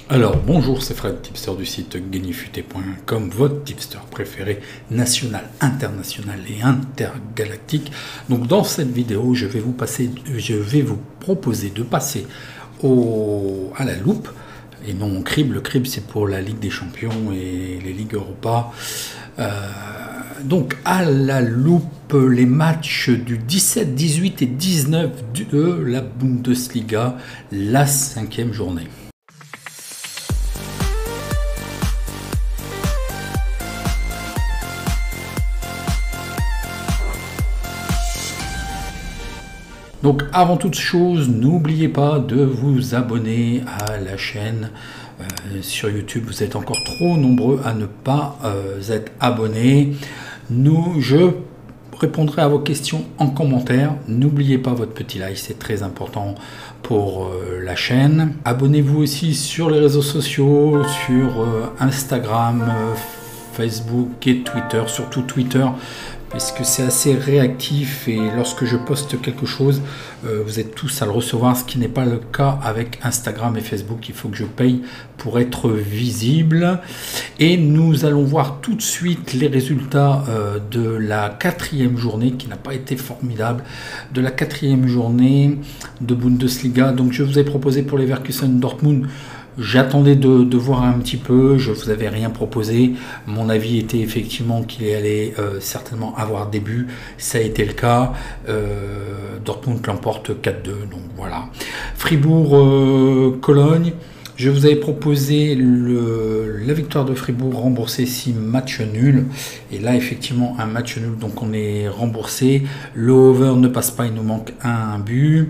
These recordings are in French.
Alors bonjour, c'est Fred, tipster du site gagnerfuté.com, votre tipster préféré national, international et intergalactique. Donc dans cette vidéo, je vais vous proposer de passer à la loupe et non au crible. Le crible, c'est pour la Ligue des Champions et les Ligues Europa. Donc à la loupe, les matchs du 17, 18 et 19 de la Bundesliga, la 5e journée. Donc avant toute chose, n'oubliez pas de vous abonner à la chaîne sur YouTube. Vous êtes encore trop nombreux à ne pas être abonnés. Je répondrai à vos questions en commentaire. N'oubliez pas votre petit like, c'est très important pour la chaîne. Abonnez-vous aussi sur les réseaux sociaux, sur Instagram, Facebook et Twitter, surtout Twitter, puisque c'est assez réactif et lorsque je poste quelque chose, vous êtes tous à le recevoir, ce qui n'est pas le cas avec Instagram et Facebook. Il faut que je paye pour être visible. Et nous allons voir tout de suite les résultats de la 4e journée, qui n'a pas été formidable, de la 4e journée de Bundesliga. Donc je vous ai proposé pour Leverkusen Dortmund. J'attendais de voir un petit peu, je vous avais rien proposé. Mon avis était effectivement qu'il allait certainement avoir des buts. Ça a été le cas. Dortmund l'emporte 4-2, donc voilà. Fribourg-Cologne. Je vous avais proposé la victoire de Fribourg remboursée si match nul. Et là, effectivement, un match nul, donc on est remboursé. Le over ne passe pas, il nous manque un but.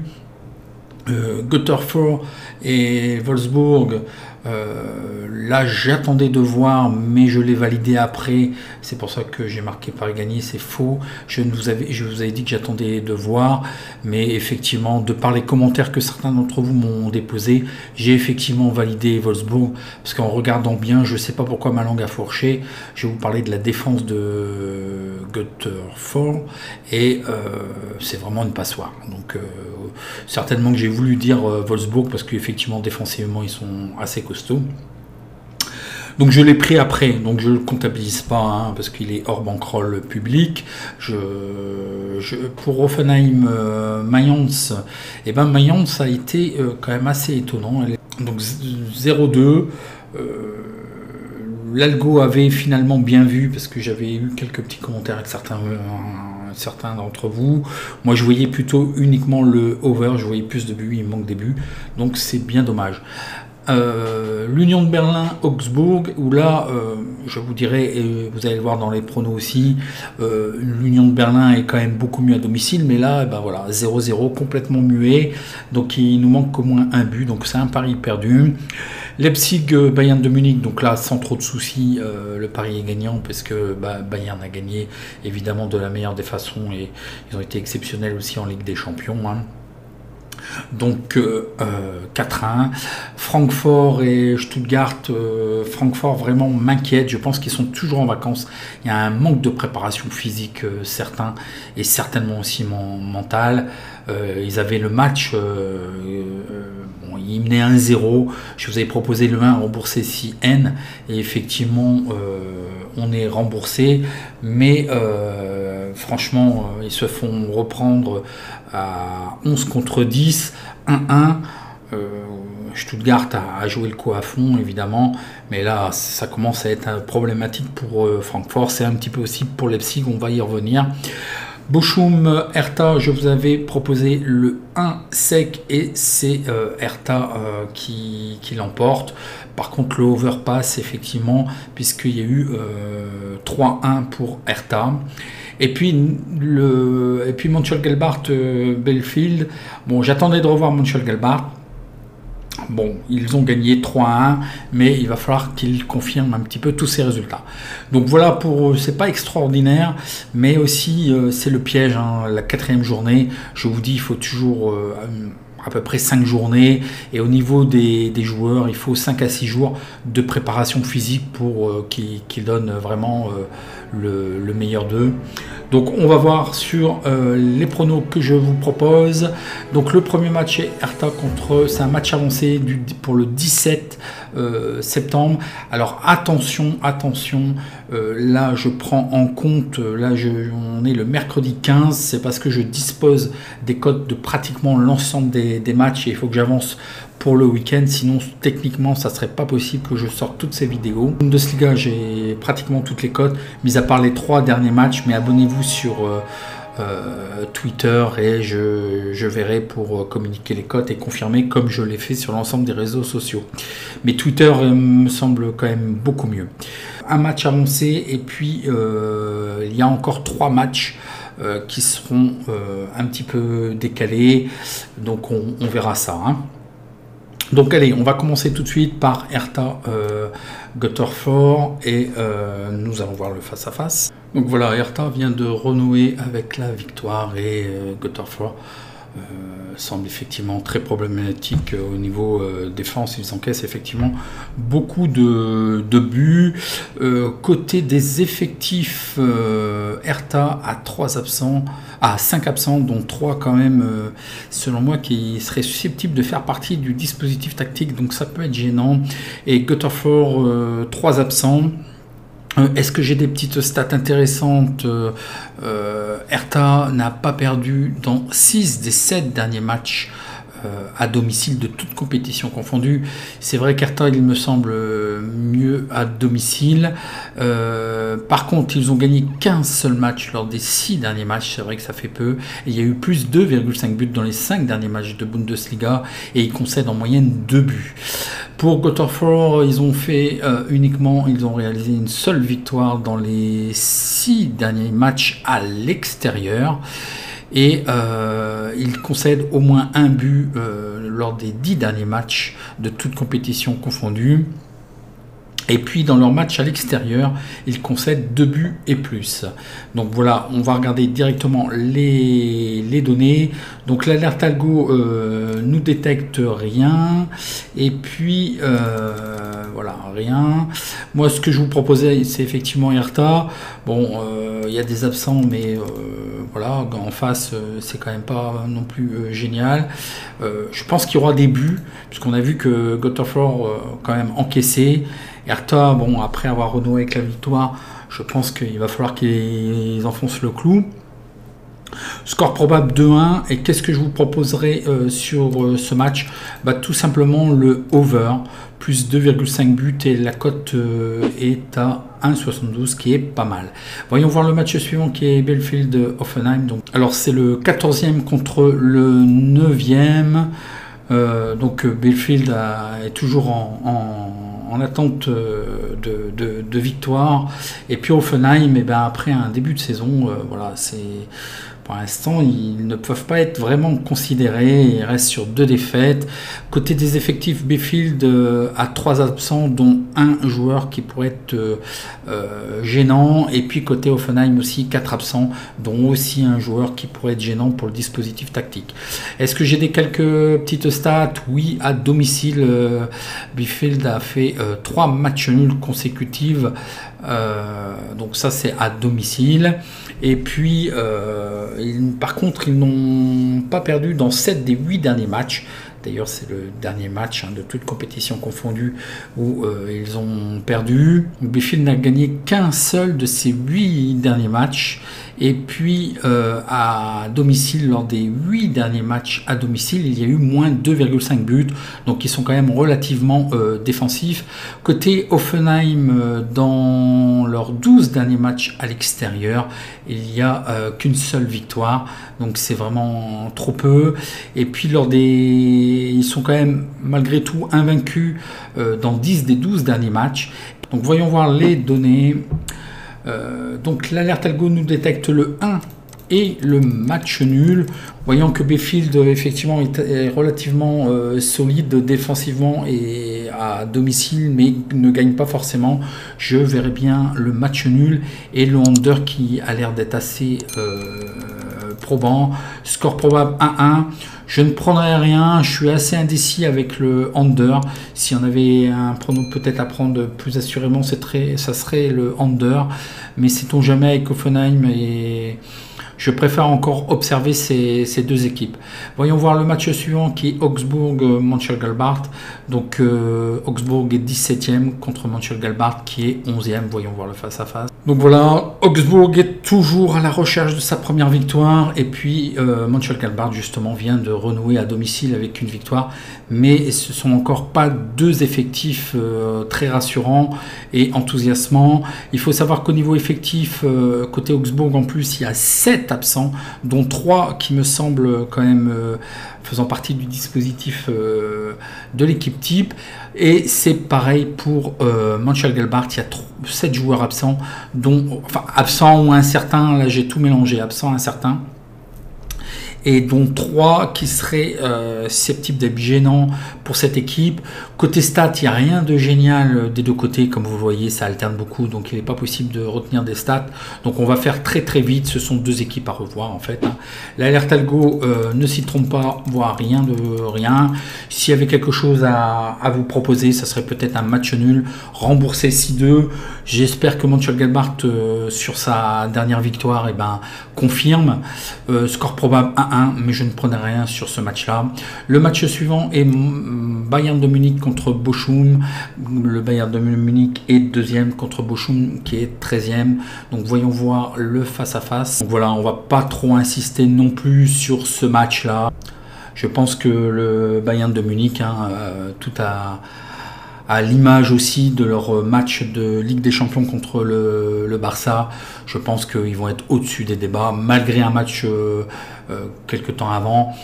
Gütersloh et Wolfsburg, là j'attendais de voir, mais je l'ai validé après. C'est pour ça que j'ai marqué Paris gagné, c'est faux. Je vous avais dit que j'attendais de voir, mais effectivement, de par les commentaires que certains d'entre vous m'ont déposé, j'ai effectivement validé Wolfsburg, parce qu'en regardant bien, je ne sais pas pourquoi ma langue a fourché. Je vais vous parler de la défense de Gütersloh, et c'est vraiment une passoire. Donc certainement que j'ai voulu dire Wolfsburg parce qu'effectivement défensivement ils sont assez costauds. Donc je l'ai pris après, donc je ne le comptabilise pas hein, parce qu'il est hors bankroll public. Pour Hoffenheim Mayence, et ben Mayence a été quand même assez étonnant. Donc 0-2. L'algo avait finalement bien vu parce que j'avais eu quelques petits commentaires avec certains d'entre vous. Moi je voyais plutôt uniquement le over, je voyais plus de buts, il manque des buts, donc c'est bien dommage. L'Union de Berlin, Augsbourg, où là, je vous dirais, et vous allez le voir dans les pronos aussi, l'Union de Berlin est quand même beaucoup mieux à domicile, mais là, ben voilà, 0-0, complètement muet, donc il nous manque au moins un but, donc c'est un pari perdu. Leipzig, Bayern de Munich, donc là, sans trop de soucis, le pari est gagnant, parce que Bayern a gagné, évidemment, de la meilleure des façons, et ils ont été exceptionnels aussi en Ligue des Champions, hein. Donc 4-1. Francfort et Stuttgart, Francfort vraiment m'inquiète, je pense qu'ils sont toujours en vacances, il y a un manque de préparation physique certain et certainement aussi mental. Ils avaient le match, bon, ils menaient 1-0, je vous avais proposé le 1 remboursé si N, et effectivement on est remboursé, mais franchement ils se font reprendre à 11 contre 10, 1-1. Stuttgart a joué le coup à fond évidemment, mais là ça commence à être problématique pour Francfort, c'est un petit peu aussi pour Leipzig, on va y revenir. Bochum, Hertha, je vous avais proposé le 1 sec et c'est Hertha qui l'emporte. Par contre, le overpass, effectivement, puisqu'il y a eu 3-1 pour Hertha. Et puis Mönchengladbach, Bielefeld. Bon, j'attendais de revoir Mönchengladbach. Bon, ils ont gagné 3-1, mais il va falloir qu'ils confirment un petit peu tous ces résultats. Donc voilà, c'est pas extraordinaire, mais aussi c'est le piège, hein, la 4e journée. Je vous dis, il faut toujours à peu près 5 journées. Et au niveau des joueurs, il faut 5 à 6 jours de préparation physique pour qu'ils donnent vraiment le meilleur d'eux. Donc on va voir sur les pronos que je vous propose. Donc le premier match est Hertha c'est un match avancé pour le 17 septembre. Alors attention, là je prends en compte, on est le mercredi 15, c'est parce que je dispose des codes de pratiquement l'ensemble des matchs et il faut que j'avance pour le week-end, sinon techniquement ça serait pas possible que je sorte toutes ces vidéos. Bundesliga, j'ai pratiquement toutes les cotes, mis à part les 3 derniers matchs, mais abonnez-vous sur Twitter et je verrai pour communiquer les cotes et confirmer comme je l'ai fait sur l'ensemble des réseaux sociaux. Mais Twitter me semble quand même beaucoup mieux. Un match avancé et puis il y a encore 3 matchs qui seront un petit peu décalés, donc on verra ça, hein. Donc allez, on va commencer tout de suite par Hertha Göteborg et nous allons voir le face-à-face. Donc voilà, Hertha vient de renouer avec la victoire et Göteborg semble effectivement très problématique au niveau défense. Ils encaissent effectivement beaucoup de buts. Côté des effectifs, Hertha a 5 absents, dont 3 quand même, selon moi, qui seraient susceptibles de faire partie du dispositif tactique. Donc ça peut être gênant. Et Göteborg, 3 absents. Est-ce que j'ai des petites stats intéressantes? Hertha n'a pas perdu dans 6 des 7 derniers matchs à domicile de toute compétition confondue. C'est vrai qu'Hertha, il me semble mieux à domicile. Par contre, ils ont gagné qu'un seul match lors des 6 derniers matchs. C'est vrai que ça fait peu. Et il y a eu plus 2,5 buts dans les 5 derniers matchs de Bundesliga et ils concèdent en moyenne 2 buts. Pour Göteborg, ils ont réalisé une seule victoire dans les 6 derniers matchs à l'extérieur. Et ils concèdent au moins un but lors des 10 derniers matchs de toute compétition confondue. Et puis dans leur match à l'extérieur, ils concèdent 2 buts et plus. Donc voilà, on va regarder directement les données. Donc l'alerte algo nous détecte rien. Et puis voilà, rien. Moi, ce que je vous proposais, c'est effectivement Hertha. Bon, il y a des absents, mais voilà, en face, c'est quand même pas non plus génial. Je pense qu'il y aura des buts, puisqu'on a vu que Göteborg quand même encaissé. Hertha, bon, après avoir renoué avec la victoire, je pense qu'il va falloir qu'ils enfoncent le clou. Score probable 2-1. Et qu'est-ce que je vous proposerai sur ce match? Tout simplement le over, plus 2,5 buts et la cote est à 1,72, qui est pas mal. Voyons voir le match suivant qui est Bielefeld-Hoffenheim. Donc, alors c'est le 14e contre le 9e. Donc Bielefeld est toujours en attente de victoire. Et puis Hoffenheim, après un début de saison, voilà, pour l'instant, ils ne peuvent pas être vraiment considérés. Ils restent sur 2 défaites. Côté des effectifs, Bielefeld a 3 absents, dont un joueur qui pourrait être gênant. Et puis côté Hoffenheim aussi, 4 absents, dont aussi un joueur qui pourrait être gênant pour le dispositif tactique. Est-ce que j'ai quelques petites stats? Oui, à domicile, Bielefeld a fait 3 matchs nuls consécutifs. Donc ça, c'est à domicile. Et puis par contre, ils n'ont pas perdu dans 7 des 8 derniers matchs. D'ailleurs, c'est le dernier match de toute compétition confondue où ils ont perdu. Bielefeld n'a gagné qu'un seul de ces 8 derniers matchs. Et puis, à domicile, lors des 8 derniers matchs à domicile, il y a eu moins 2,5 buts. Donc, ils sont quand même relativement défensifs. Côté Hoffenheim, dans leurs 12 derniers matchs à l'extérieur, il n'y a qu'une seule victoire. Donc, c'est vraiment trop peu. Et puis, ils sont quand même, malgré tout, invaincus dans 10 des 12 derniers matchs. Donc, voyons voir les données. Donc l'alerte algo nous détecte le 1 et le match nul, voyant que Bielefeld effectivement est relativement solide défensivement et à domicile, mais ne gagne pas forcément. Je verrais bien le match nul et le under qui a l'air d'être assez probant. Score probable 1-1. Je ne prendrai rien, je suis assez indécis avec le under. Si on avait un prono peut-être à prendre plus assurément, ça serait le under. Mais sait-on jamais avec Hoffenheim, et je préfère encore observer ces deux équipes. Voyons voir le match suivant qui est Augsbourg-Mönchengladbach. Donc Augsbourg est 17e contre Mönchengladbach qui est 11e. Voyons voir le face-à-face. Donc voilà, Augsbourg est toujours à la recherche de sa première victoire. Et puis Mönchengladbach justement vient de renouer à domicile avec une victoire. Mais ce ne sont encore pas deux effectifs très rassurants et enthousiasmants. Il faut savoir qu'au niveau effectif, côté Augsbourg en plus, il y a 7 absents, dont 3 qui me semblent quand même faisant partie du dispositif de l'équipe type. Et c'est pareil pour Mönchengladbach, il y a 7 joueurs absents, absents ou incertains, là j'ai tout mélangé, absents, incertains. Et dont 3 qui seraient susceptibles d'être gênants pour cette équipe. Côté stats, il n'y a rien de génial des deux côtés, comme vous voyez, ça alterne beaucoup, donc il n'est pas possible de retenir des stats. Donc on va faire très très vite, ce sont deux équipes à revoir en fait. L'Alert Algo ne s'y trompe pas, voire rien de rien. S'il y avait quelque chose à vous proposer, ça serait peut-être un match nul, remboursé 6-2. J'espère que Mönchengladbach, sur sa dernière victoire, confirme. Score probable 1-1, mais je ne prenais rien sur ce match-là. Le match suivant est Bayern de Munich contre Bochum. Le Bayern de Munich est 2e contre Bochum qui est 13e. Donc voyons voir le face-à-face. Donc voilà, on va pas trop insister non plus sur ce match-là. Je pense que le Bayern de Munich, tout à l'image aussi de leur match de Ligue des Champions contre le Barça, je pense qu'ils vont être au-dessus des débats, malgré un match quelques temps avant.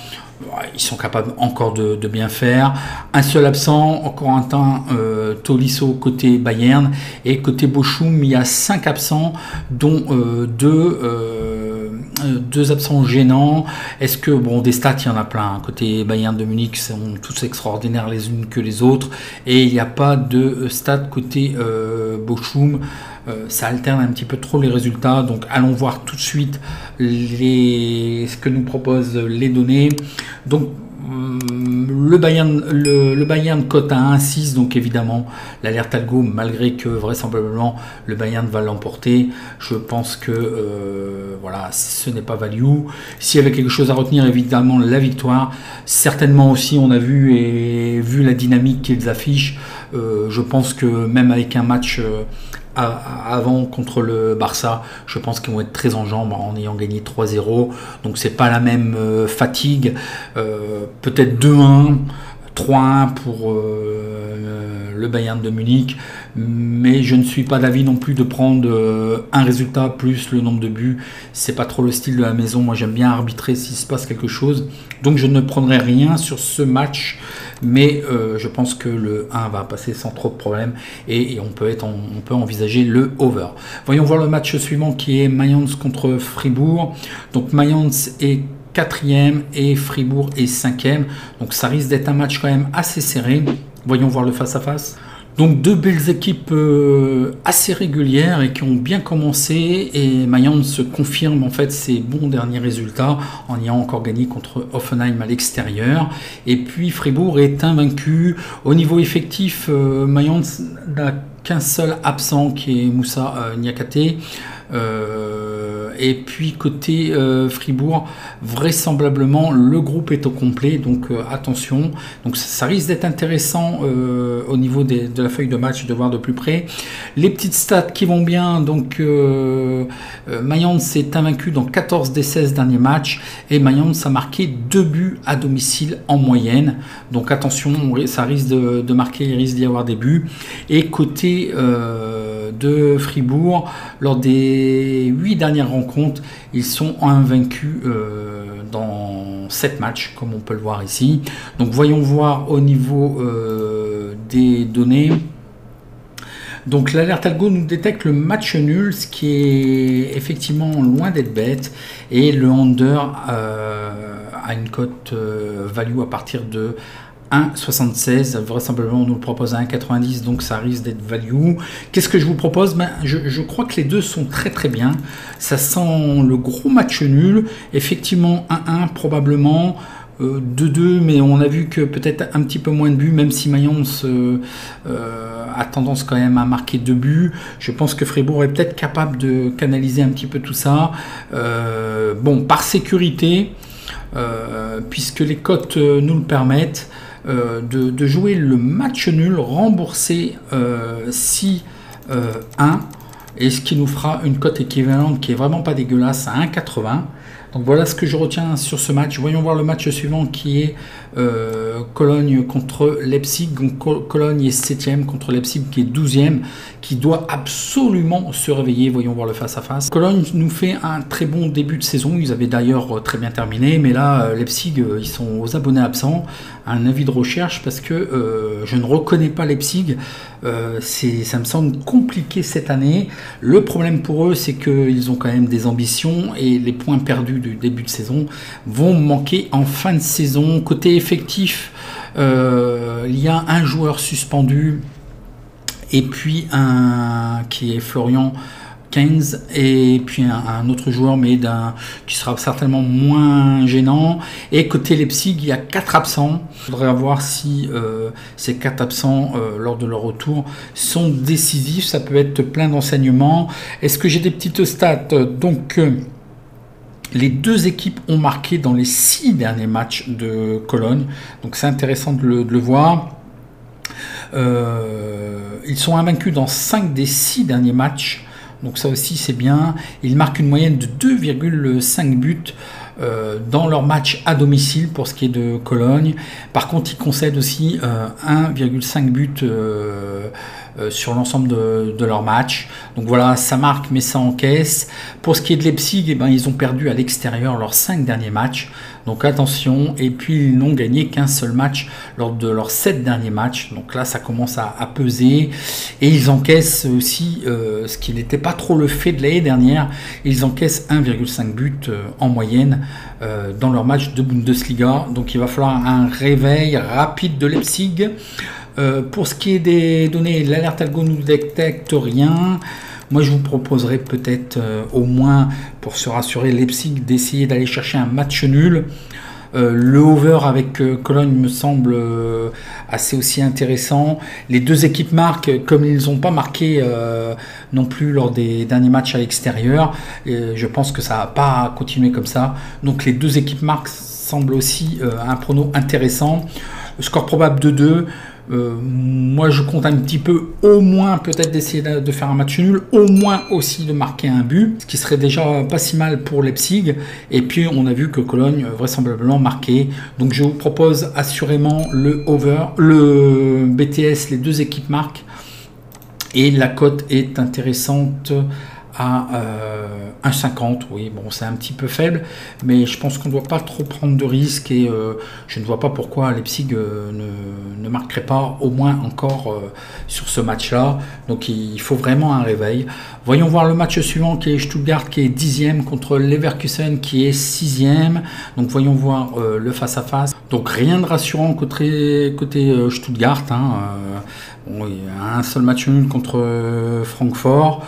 Ils sont capables encore de bien faire. Un seul absent, encore un temps, Tolisso côté Bayern. Et côté Bochum, il y a 5 absents, dont 2 absents gênants. Est-ce que, des stats, il y en a plein. Côté Bayern de Munich, sont tous extraordinaires les unes que les autres. Et il n'y a pas de stats côté Bochum. Ça alterne un petit peu trop les résultats, donc allons voir tout de suite ce que nous proposent les données. Donc le Bayern cote à 1,6, donc évidemment l'Alert Algo, malgré que vraisemblablement le Bayern va l'emporter, je pense que voilà, ce n'est pas value. S'il y avait quelque chose à retenir, évidemment la victoire, certainement aussi on a vu la dynamique qu'ils affichent. Je pense que même avec un match avant contre le Barça, je pense qu'ils vont être très en jambes en ayant gagné 3-0, donc c'est pas la même fatigue. Peut-être 2-1, 3-1 pour le Bayern de Munich, mais je ne suis pas d'avis non plus de prendre un résultat plus le nombre de buts. C'est pas trop le style de la maison. Moi j'aime bien arbitrer s'il se passe quelque chose, donc je ne prendrai rien sur ce match, mais je pense que le 1 va passer sans trop de problèmes et on peut envisager le over. Voyons voir le match suivant qui est Mayence contre Fribourg. Donc Mayence est 4e et Fribourg est 5e, donc ça risque d'être un match quand même assez serré. Voyons voir le face-à-face. Donc deux belles équipes assez régulières et qui ont bien commencé, et Mayence confirme en fait ses bons derniers résultats en ayant encore gagné contre Hoffenheim à l'extérieur. Et puis Fribourg est invaincu. Au niveau effectif, Mayence n'a qu'un seul absent qui est Moussa Niakate. Et puis côté Fribourg, vraisemblablement le groupe est au complet, donc attention. Donc ça risque d'être intéressant au niveau de la feuille de match de voir de plus près. Les petites stats qui vont bien, donc Mayence est invaincu dans 14 des 16 derniers matchs et Mayence a marqué 2 buts à domicile en moyenne. Donc attention, ça risque de marquer, il risque d'y avoir des buts. Et côté de Fribourg, lors des 8 dernières rencontres, ils sont invaincus dans 7 matchs, comme on peut le voir ici. Donc voyons voir au niveau des données. Donc l'Alert Algo nous détecte le match nul, ce qui est effectivement loin d'être bête, et le under a une cote value à partir de 1,76, vraisemblablement on nous le propose à 1,90, donc ça risque d'être value. Qu'est-ce que je vous propose? Je crois que les deux sont très très bien, ça sent le gros match nul, effectivement 1-1 probablement, 2-2, mais on a vu que peut-être un petit peu moins de buts, même si Mayence a tendance quand même à marquer 2 buts. Je pense que Fribourg est peut-être capable de canaliser un petit peu tout ça. Bon, par sécurité, puisque les cotes nous le permettent, de jouer le match nul, rembourser 6-1, et ce qui nous fera une cote équivalente qui est vraiment pas dégueulasse à 1,80. Donc voilà ce que je retiens sur ce match. Voyons voir le match suivant qui est Cologne contre Leipzig. Donc Cologne est 7e contre Leipzig qui est 12e, qui doit absolument se réveiller. Voyons voir le face-à-face. Cologne nous fait un très bon début de saison. Ils avaient d'ailleurs très bien terminé. Mais là, Leipzig, ils sont aux abonnés absents. Un avis de recherche parce que je ne reconnais pas Leipzig. Ça me semble compliqué cette année. Le problème pour eux, c'est qu'ils ont quand même des ambitions et les points perdus du début de saison vont manquer en fin de saison. Côté effectif, il y a un joueur suspendu et puis qui est Florian Keynes, et puis un autre joueur mais qui sera certainement moins gênant. Et côté Leipzig, il y a 4 absents. Il faudrait voir si ces 4 absents lors de leur retour sont décisifs. Ça peut être plein d'enseignements. Est-ce que j'ai des petites stats? Donc les deux équipes ont marqué dans les 6 derniers matchs de Cologne, donc c'est intéressant de le voir. Ils sont invaincus dans 5 des 6 derniers matchs, donc ça aussi c'est bien. Ils marquent une moyenne de 2,5 buts dans leur match à domicile pour ce qui est de Cologne. Par contre, ils concèdent aussi 1,5 buts sur l'ensemble de leur match. Donc voilà, ça marque mais ça encaisse. Pour ce qui est de Leipzig, eh ben, ils ont perdu à l'extérieur leurs 5 derniers matchs. Donc attention, et puis ils n'ont gagné qu'un seul match lors de leurs 7 derniers matchs. Donc là, ça commence à peser. Et ils encaissent aussi, ce qui n'était pas trop le fait de l'année dernière, ils encaissent 1,5 but en moyenne dans leur match de Bundesliga. Donc il va falloir un réveil rapide de Leipzig. Pour ce qui est des données, l'alerte algo nous détecte rien. Moi, je vous proposerais peut-être au moins, pour se rassurer, Leipzig, d'essayer d'aller chercher un match nul. Le over avec Cologne me semble assez aussi intéressant. Les deux équipes marquent, comme ils n'ont pas marqué non plus lors des derniers matchs à l'extérieur. Je pense que ça ne va pas continuer comme ça. Donc les deux équipes marquent semble aussi un prono intéressant. Score probable de 2. Moi je compte un petit peu, au moins peut-être d'essayer de faire un match nul, au moins aussi de marquer un but, ce qui serait déjà pas si mal pour Leipzig. Et puis on a vu que Cologne vraisemblablement marqué, donc je vous propose assurément le over, le BTS, les deux équipes marquent, et la cote est intéressante à 1,50. Oui, bon, c'est un petit peu faible, mais je pense qu'on ne doit pas trop prendre de risques, et je ne vois pas pourquoi Leipzig ne marquerait pas au moins encore sur ce match-là. Donc il faut vraiment un réveil. Voyons voir le match suivant qui est Stuttgart qui est 10e contre Leverkusen qui est 6e. Donc voyons voir le face-à-face. Donc rien de rassurant côté Stuttgart. Bon, il y a un seul match nul contre Francfort.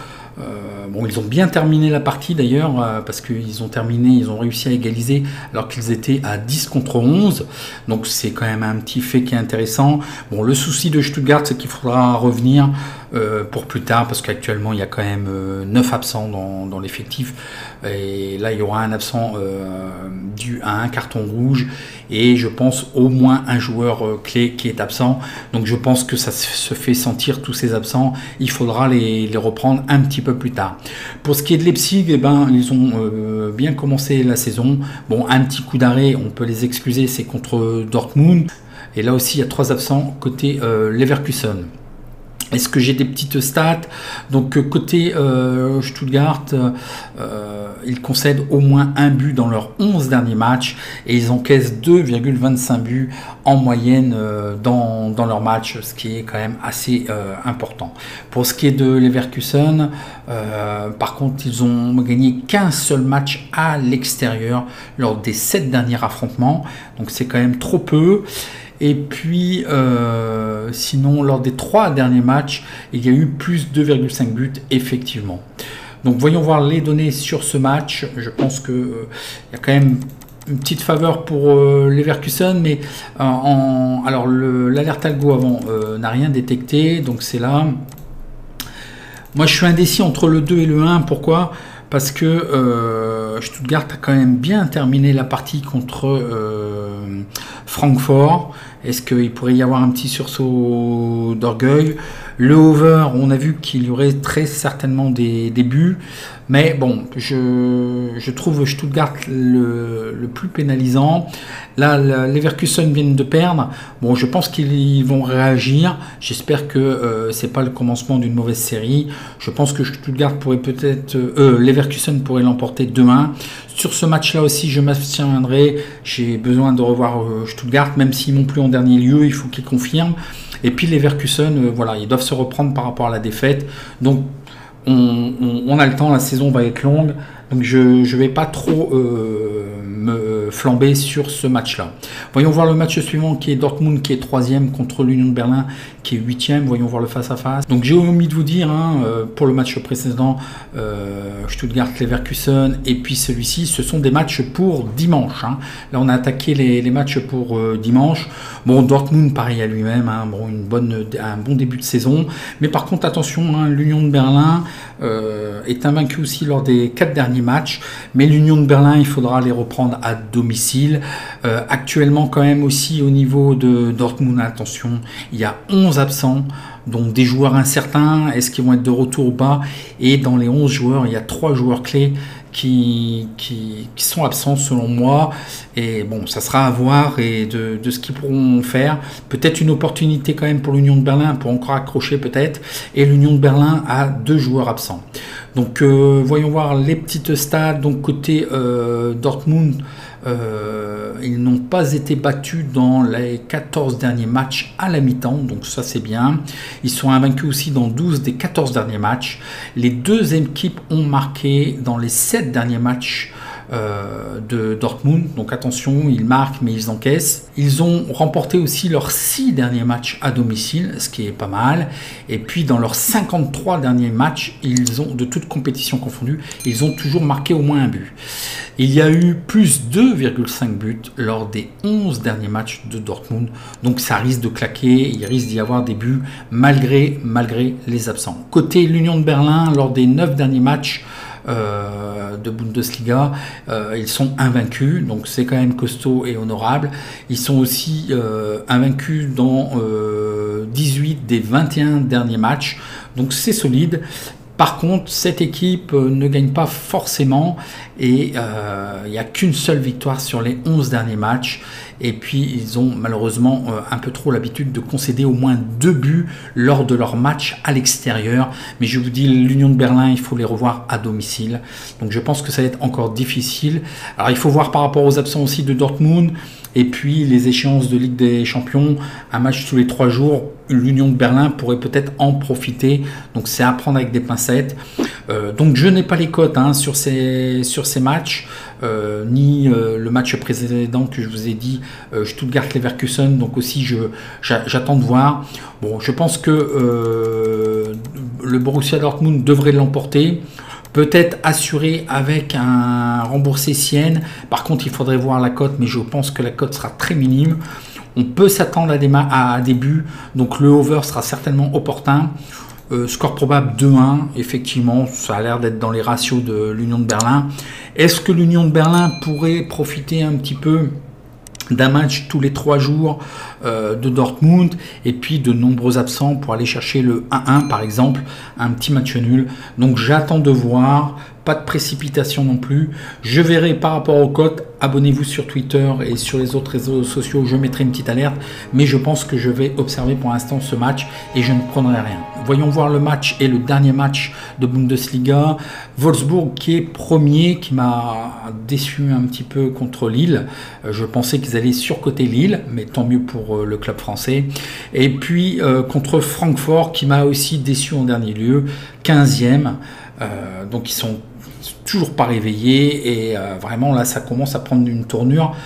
Bon, ils ont bien terminé la partie d'ailleurs, parce qu'ils ont réussi à égaliser alors qu'ils étaient à 10 contre 11. Donc c'est quand même un petit fait qui est intéressant. Bon, le souci de Stuttgart, c'est qu'il faudra revenir pour plus tard, parce qu'actuellement il y a quand même 9 absents dans l'effectif. Et là il y aura un absent dû à un carton rouge, et je pense au moins un joueur clé qui est absent. Donc je pense que ça se fait sentir, tous ces absents. Il faudra les reprendre un petit peu plus tard. Pour ce qui est de Leipzig, eh ben, ils ont bien commencé la saison. Bon, un petit coup d'arrêt, on peut les excuser, c'est contre Dortmund. Et là aussi, il y a 3 absents côté Leverkusen. Est-ce que j'ai des petites stats? Donc côté Stuttgart, ils concèdent au moins un but dans leurs 11 derniers matchs, et ils encaissent 2,25 buts en moyenne dans leur match, ce qui est quand même assez important. Pour ce qui est de Leverkusen, par contre, ils ont gagné qu'un seul match à l'extérieur lors des 7 derniers affrontements, donc c'est quand même trop peu. Et puis, sinon, lors des 3 derniers matchs, il y a eu plus 2,5 buts, effectivement. Donc, voyons voir les données sur ce match. Je pense qu'il y a quand même une petite faveur pour Leverkusen, mais alors l'alerte algo avant n'a rien détecté, donc c'est là. Moi, je suis indécis entre le 2 et le 1. Pourquoi ? Parce que Stuttgart a quand même bien terminé la partie contre Francfort. Est-ce qu'il pourrait y avoir un petit sursaut d'orgueil? Le over, on a vu qu'il y aurait très certainement des buts. Mais bon, je trouve Stuttgart le plus pénalisant. Là, les Leverkusen viennent de perdre. Bon, je pense qu'ils vont réagir. J'espère que c'est pas le commencement d'une mauvaise série. Je pense que Stuttgart pourrait peut-être... Leverkusen pourrait l'emporter demain. Sur ce match-là aussi, je m'abstiendrai. J'ai besoin de revoir Stuttgart, même s'ils m'ont plu en dernier lieu, il faut qu'ils confirment. Et puis les Leverkusen, voilà, ils doivent se reprendre par rapport à la défaite. Donc, on a le temps, la saison va être longue, donc je ne vais pas trop me flamber sur ce match-là. Voyons voir le match suivant qui est Dortmund qui est 3e contre l'Union de Berlin qui est 8e. Voyons voir le face-à-face. Donc j'ai omis de vous dire, pour le match précédent, Stuttgart-Leverkusen et puis celui-ci, ce sont des matchs pour dimanche. Là on a attaqué les matchs pour dimanche. Bon, Dortmund pareil à lui-même, bon, un bon début de saison. Mais par contre attention, l'Union de Berlin est invaincu aussi lors des 4 derniers matchs, mais l'Union de Berlin, il faudra les reprendre à domicile. Actuellement quand même aussi au niveau de Dortmund, attention, il y a 11 absents, donc des joueurs incertains, est-ce qu'ils vont être de retour ou pas? Et dans les 11 joueurs, il y a 3 joueurs clés qui sont absents selon moi, et bon, ça sera à voir et de ce qu'ils pourront faire. Peut-être une opportunité quand même pour l'Union de Berlin pour encore accrocher peut-être, et l'Union de Berlin a 2 joueurs absents. Donc voyons voir les petites stats. Donc côté Dortmund, ils n'ont pas été battus dans les 14 derniers matchs à la mi-temps, donc ça c'est bien. Ils sont invaincus aussi dans 12 des 14 derniers matchs. Les 2 équipes ont marqué dans les 7 derniers matchs de Dortmund, donc attention, ils marquent mais ils encaissent. Ils ont remporté aussi leurs 6 derniers matchs à domicile, ce qui est pas mal, et puis dans leurs 53 derniers matchs, ils ont, de toutes compétitions confondues, ils ont toujours marqué au moins un but. Il y a eu plus 2,5 buts lors des 11 derniers matchs de Dortmund, donc ça risque de claquer, il risque d'y avoir des buts malgré les absents. Côté l'Union de Berlin, lors des 9 derniers matchs de Bundesliga, ils sont invaincus, donc c'est quand même costaud et honorable. Ils sont aussi invaincus dans 18 des 21 derniers matchs, donc c'est solide. Par contre, cette équipe ne gagne pas forcément et il n'y a qu'une seule victoire sur les 11 derniers matchs. Et puis, ils ont malheureusement un peu trop l'habitude de concéder au moins 2 buts lors de leurs matchs à l'extérieur. Mais je vous dis, l'Union de Berlin, il faut les revoir à domicile. Donc, je pense que ça va être encore difficile. Alors, il faut voir par rapport aux absents aussi de Dortmund. Et puis, les échéances de Ligue des Champions, un match tous les 3 jours, l'Union de Berlin pourrait peut-être en profiter. Donc, c'est à prendre avec des pincettes. Donc, je n'ai pas les cotes sur ces matchs, ni le match précédent que je vous ai dit, Stuttgart-Leverkusen. Donc, aussi, j'attends de voir. Bon, je pense que le Borussia Dortmund devrait l'emporter. Peut-être assuré avec un remboursé Sienne. Par contre, il faudrait voir la cote, mais je pense que la cote sera très minime. On peut s'attendre à des buts, donc le over sera certainement opportun. Score probable 2-1, effectivement, ça a l'air d'être dans les ratios de l'Union de Berlin. Est-ce que l'Union de Berlin pourrait profiter un petit peu d'un match tous les 3 jours de Dortmund et puis de nombreux absents pour aller chercher le 1-1 par exemple, un petit match nul? Donc j'attends de voir, pas de précipitation non plus. Je verrai par rapport aux cotes. Abonnez-vous sur Twitter et sur les autres réseaux sociaux, je mettrai une petite alerte, mais je pense que je vais observer pour l'instant ce match et je ne prendrai rien. Voyons voir le match et le dernier match de Bundesliga. Wolfsburg qui est premier, qui m'a déçu un petit peu contre Lille. Je pensais qu'ils allaient surcoter Lille, mais tant mieux pour le club français. Et puis contre Francfort qui m'a aussi déçu en dernier lieu, 15e. Donc ils sont toujours pas réveillés et vraiment là ça commence à prendre une tournure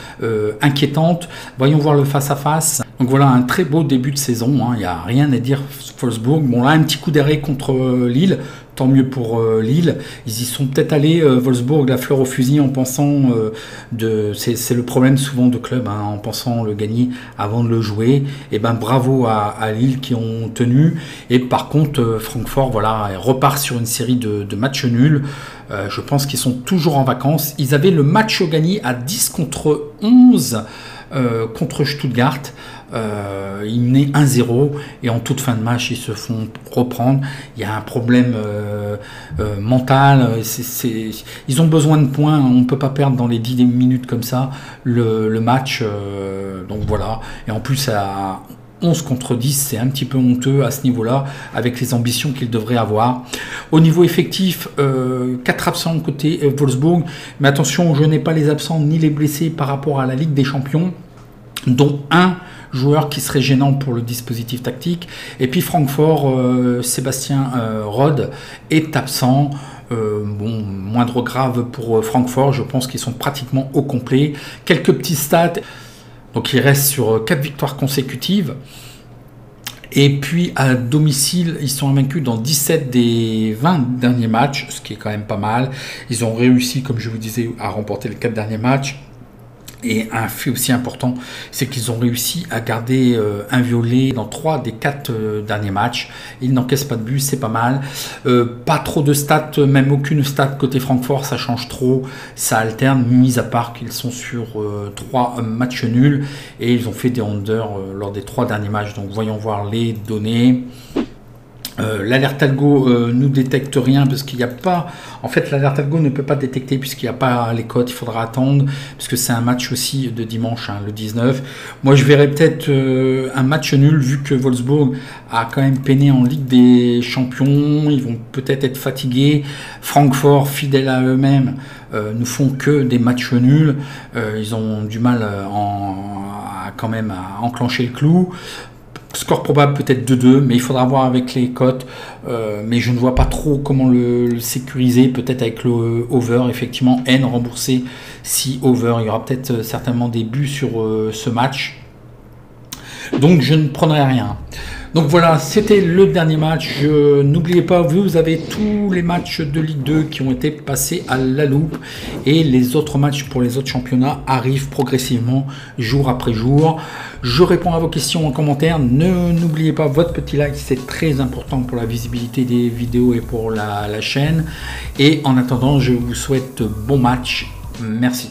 inquiétante. Voyons voir le face-à-face. Donc voilà, un très beau début de saison, hein. Il n'y a rien à dire Wolfsburg. Bon là, un petit coup d'arrêt contre Lille, tant mieux pour Lille. Ils y sont peut-être allés, Wolfsburg, la fleur au fusil, en pensant c'est le problème souvent de club, hein, en pensant le gagner avant de le jouer. Et ben bravo à Lille qui ont tenu. Et par contre, Francfort, voilà, repart sur une série de matchs nuls. Je pense qu'ils sont toujours en vacances. Ils avaient le match gagné à 10 contre 11 contre Stuttgart. Ils menaient 1-0 et en toute fin de match ils se font reprendre. Il y a un problème mental, ils ont besoin de points, on ne peut pas perdre dans les 10 minutes comme ça le match, donc voilà. Et en plus à 11 contre 10, c'est un petit peu honteux à ce niveau-là, avec les ambitions qu'ils devraient avoir. Au niveau effectif, 4 absents côté Wolfsburg, mais attention, je n'ai pas les absents ni les blessés par rapport à la Ligue des Champions, dont un joueur qui serait gênant pour le dispositif tactique. Et puis Francfort, Sébastien Rode est absent. Bon, moindre grave pour Francfort, je pense qu'ils sont pratiquement au complet. Quelques petits stats, donc ils restent sur 4 victoires consécutives. Et puis à domicile, ils sont invaincus dans 17 des 20 derniers matchs, ce qui est quand même pas mal. Ils ont réussi, comme je vous disais, à remporter les 4 derniers matchs. Et un fait aussi important, c'est qu'ils ont réussi à garder inviolé dans 3 des 4 derniers matchs. Ils n'encaissent pas de but, c'est pas mal. Pas trop de stats, même aucune stat côté Francfort, ça change trop. Ça alterne, mis à part qu'ils sont sur 3 matchs nuls. Et ils ont fait des under lors des 3 derniers matchs. Donc voyons voir les données. L'alerte algo nous détecte rien parce qu'il n'y a pas, en fait l'alerte algo ne peut pas détecter puisqu'il n'y a pas les cotes, il faudra attendre parce que c'est un match aussi de dimanche, hein, le 19. Moi je verrais peut-être un match nul vu que Wolfsburg a quand même peiné en Ligue des Champions, ils vont peut-être être fatigués. Francfort, fidèles à eux-mêmes, ne font que des matchs nuls, ils ont du mal quand même à enclencher le clou. Score probable peut-être 2-2, mais il faudra voir avec les cotes. Mais je ne vois pas trop comment le sécuriser. Peut-être avec le over, effectivement, N remboursé si over. Il y aura peut-être certainement des buts sur ce match. Donc je ne prendrai rien. Donc voilà, c'était le dernier match. N'oubliez pas, vous avez tous les matchs de Ligue 2 qui ont été passés à la loupe. Et les autres matchs pour les autres championnats arrivent progressivement, jour après jour. Je réponds à vos questions en commentaire. N'oubliez pas votre petit like, c'est très important pour la visibilité des vidéos et pour la chaîne. Et en attendant, je vous souhaite bon match. Merci.